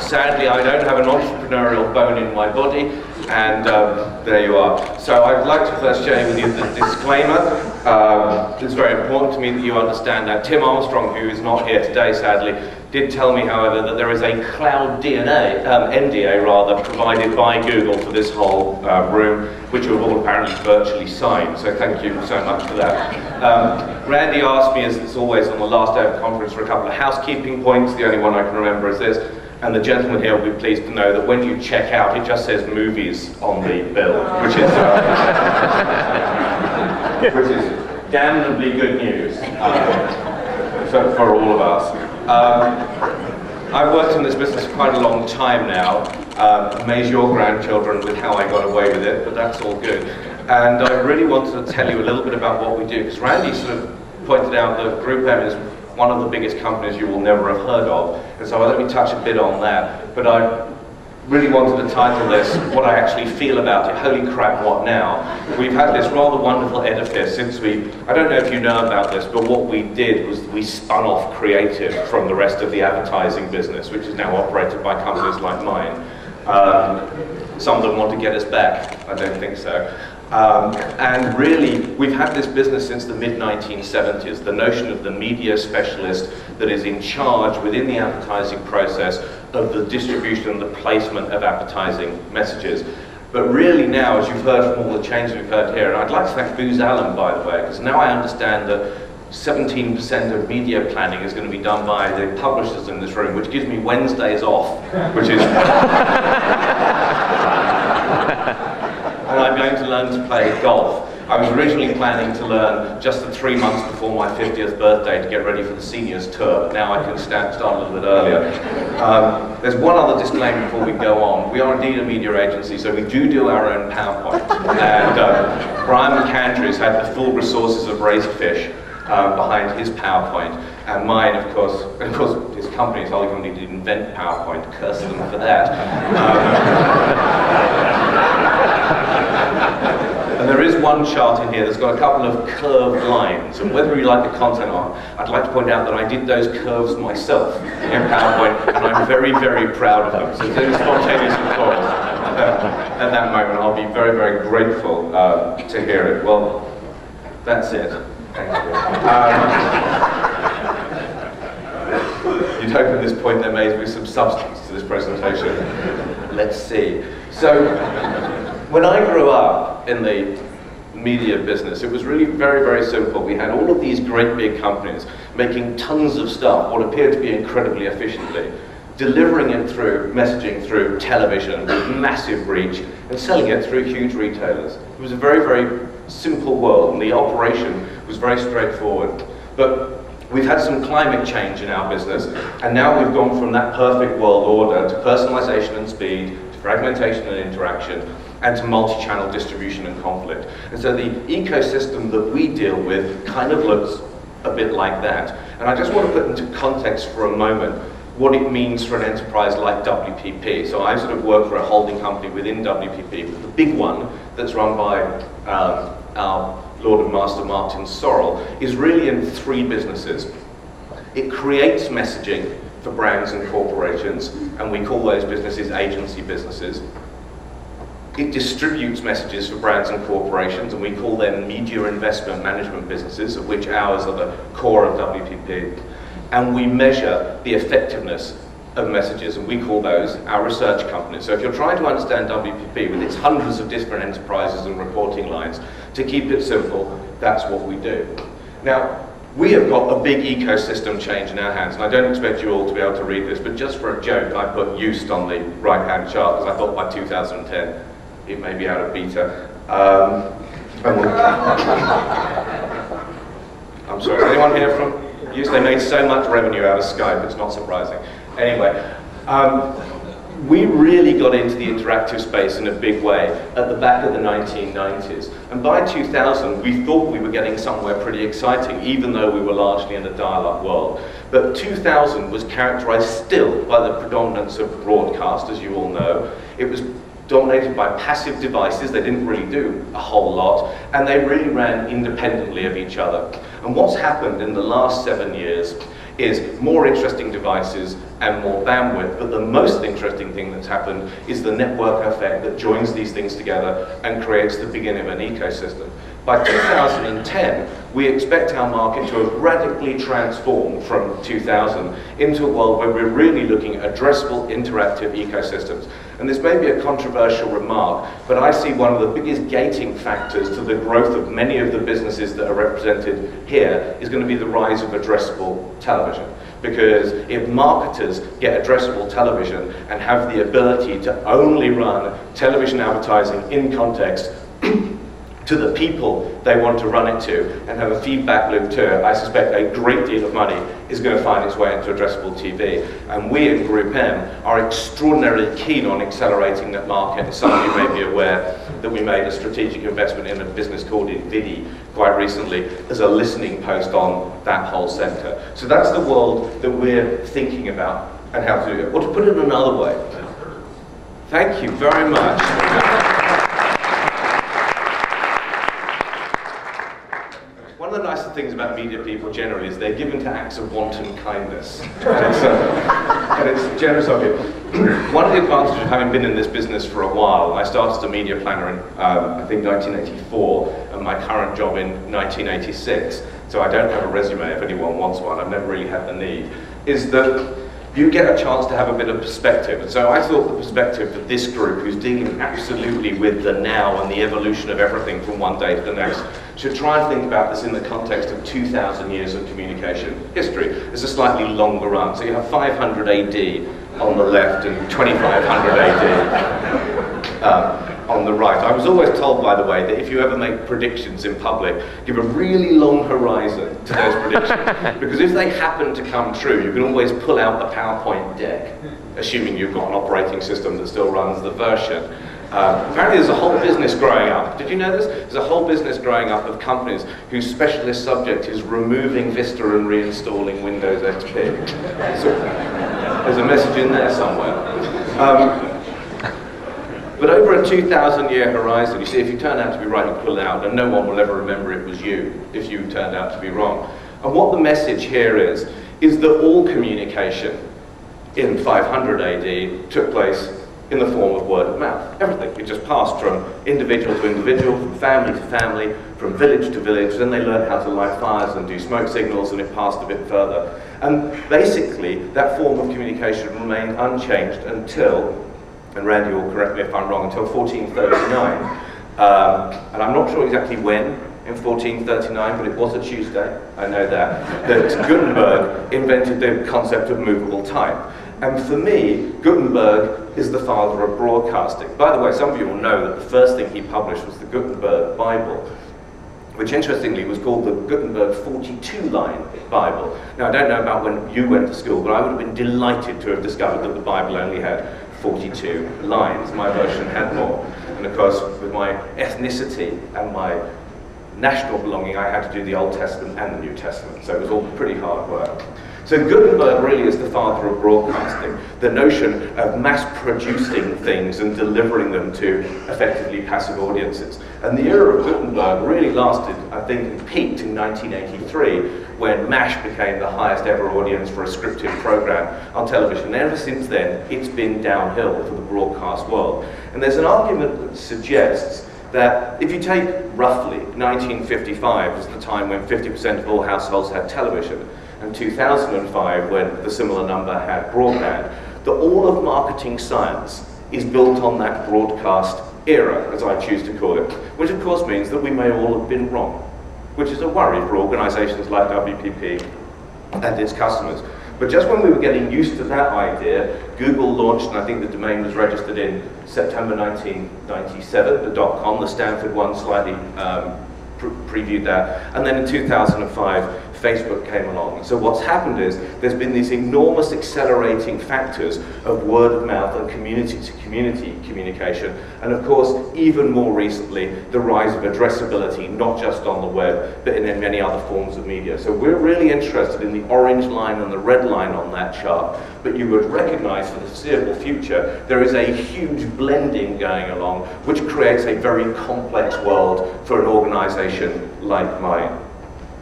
Sadly, I don't have an entrepreneurial bone in my body, and there you are. So I'd like to first share with you the disclaimer. It's very important to me that you understand that. Tim Armstrong, who is not here today, sadly, did tell me, however, that there is a cloud NDA rather, provided by Google for this whole room, which you've all apparently virtually signed, so thank you so much for that. Randy asked me, as it's always on the last day of the conference, for a couple of housekeeping points. The only one I can remember is this, and the gentleman here will be pleased to know that when you check out, it just says movies on the bill, which is damnably good news for all of us. I've worked in this business for quite a long time now. Amaze your grandchildren with how I got away with it, but that's all good. And I really wanted to tell you a little bit about what we do, because Randy sort of pointed out that GroupM is one of the biggest companies you will never have heard of, and so let me touch a bit on that. But I really wanted to title this, What I Actually Feel About It. Holy crap, what now? We've had this rather wonderful edifice since I don't know if you know about this, but what we did was we spun off creative from the rest of the advertising business, which is now operated by companies like mine. Some of them want to get us back. I don't think so. And really, we've had this business since the mid-1970s, the notion of the media specialist that is in charge within the advertising process of the distribution and the placement of advertising messages. But really now, as you've heard from all the changes we've heard here, and I'd like to thank Booz Allen, by the way, because now I understand that 17% of media planning is going to be done by the publishers in this room, which gives me Wednesdays off, which is... And I'm going to learn to play golf. I was originally planning to learn just the 3 months before my 50th birthday to get ready for the seniors tour. Now I can start a little bit earlier. There's one other disclaimer before we go on. We are indeed a media agency, so we do our own PowerPoint. And Brian McAndrews has had the full resources of Razorfish behind his PowerPoint, and mine, of course, his company, his whole company, did invent PowerPoint. Curse them for that. And there is one chart in here that's got a couple of curved lines, and whether you like the content or not, I'd like to point out that I did those curves myself in PowerPoint, and I'm very, very proud of them. So if there's spontaneous applause at that moment, I'll be very, very grateful to hear it. Well, that's it. Thank you. You'd hope at this point there may be some substance to this presentation. Let's see. So, when I grew up in the media business, it was really very, very simple. We had all of these great big companies making tons of stuff, what appeared to be incredibly efficiently, delivering it through, messaging through television with massive reach, and selling it through huge retailers. It was a very, very simple world, and the operation was very straightforward. But we've had some climate change in our business, and now we've gone from that perfect world order to personalization and speed, to fragmentation and interaction, and to multi-channel distribution and conflict. And so the ecosystem that we deal with kind of looks a bit like that. And I just want to put into context for a moment what it means for an enterprise like WPP. So I sort of work for a holding company within WPP, but the big one that's run by our Lord and Master Martin Sorrell is really in 3 businesses. It creates messaging for brands and corporations, and we call those businesses agency businesses. It distributes messages for brands and corporations, and we call them media investment management businesses, of which ours are the core of WPP. And we measure the effectiveness of messages, and we call those our research companies. So if you're trying to understand WPP with its hundreds of different enterprises and reporting lines, to keep it simple, that's what we do. Now, we have got a big ecosystem change in our hands, and I don't expect you all to be able to read this, but just for a joke, I put used on the right-hand chart, because I thought by 2010, it may be out of beta. I'm sorry, anyone here from used? They made so much revenue out of Skype, it's not surprising. Anyway, we really got into the interactive space in a big way at the back of the 1990s. And by 2000, we thought we were getting somewhere pretty exciting, even though we were largely in a dial-up world. But 2000 was characterized still by the predominance of broadcast, as you all know. It was dominated by passive devices. They didn't really do a whole lot, and they really ran independently of each other. And what's happened in the last 7 years is more interesting devices and more bandwidth, but the most interesting thing that's happened is the network effect that joins these things together and creates the beginning of an ecosystem. By 2010, we expect our market to have radically transformed from 2000 into a world where we're really looking at addressable interactive ecosystems. And this may be a controversial remark, but I see one of the biggest gating factors to the growth of many of the businesses that are represented here is going to be the rise of addressable television. Because if marketers get addressable television and have the ability to only run television advertising in context to the people they want to run it to and have a feedback loop to it, I suspect a great deal of money is going to find its way into addressable TV. And we in GroupM are extraordinarily keen on accelerating that market. And some of you may be aware that we made a strategic investment in a business called Vidi quite recently as a listening post on that whole sector. So that's the world that we're thinking about and how to do it. Or to put it another way, thank you very much. One of the nicer things about media people generally is they're given to acts of wanton kindness. And it's generous of you. One of the advantages of having been in this business for a while, I started as a media planner in, I think, 1984, and my current job in 1986, so I don't have a resume if anyone wants one, I've never really had the need, is that you get a chance to have a bit of perspective. And so I thought the perspective for this group, who's dealing absolutely with the now and the evolution of everything from one day to the next, should try and think about this in the context of 2,000 years of communication history. It's a slightly longer run. So you have 500 AD on the left and 2500 AD on the right. I was always told, by the way, that if you ever make predictions in public, give a really long horizon to those predictions. Because if they happen to come true, you can always pull out the PowerPoint deck, assuming you've got an operating system that still runs the version. Apparently there's a whole business growing up. Did you know this? There's a whole business growing up of companies whose specialist subject is removing Vista and reinstalling Windows XP. So there's a message in there somewhere. But over a 2,000-year horizon, you see, if you turn out to be right, you pull it out, and no one will ever remember it was you if you turned out to be wrong. And what the message here is that all communication in 500 AD took place in the form of word of mouth. Everything. It just passed from individual to individual, from family to family, from village to village. Then they learned how to light fires and do smoke signals, and it passed a bit further. And basically, that form of communication remained unchanged until, and Randy will correct me if I'm wrong, until 1439. And I'm not sure exactly when in 1439, but it was a Tuesday, I know that Gutenberg invented the concept of movable type. And for me, Gutenberg is the father of broadcasting. By the way, some of you will know that the first thing he published was the Gutenberg Bible, which interestingly was called the Gutenberg 42-line Bible. Now, I don't know about when you went to school, but I would have been delighted to have discovered that the Bible only had 42 lines. My version had more. And of course, with my ethnicity and my national belonging, I had to do the Old Testament and the New Testament, so it was all pretty hard work. So Gutenberg really is the father of broadcasting, the notion of mass-producing things and delivering them to effectively passive audiences. And the era of Gutenberg really lasted, I think, and peaked in 1983, when MASH became the highest ever audience for a scripted program on television. And ever since then, it's been downhill for the broadcast world. And there's an argument that suggests that if you take roughly 1955 as the time when 50% of all households had television, and 2005 when the similar number had broadband, that all of marketing science is built on that broadcast era, as I choose to call it, which of course means that we may all have been wrong, which is a worry for organizations like WPP and its customers. But just when we were getting used to that idea, Google launched, and I think the domain was registered in September 1997, the .com, the Stanford one slightly previewed that, and then in 2005, Facebook came along. So what's happened is there's been these enormous accelerating factors of word of mouth and community to community communication, and of course, even more recently, the rise of addressability, not just on the web, but in many other forms of media. So we're really interested in the orange line and the red line on that chart, but you would recognize for the foreseeable future, there is a huge blending going along, which creates a very complex world for an organization like mine.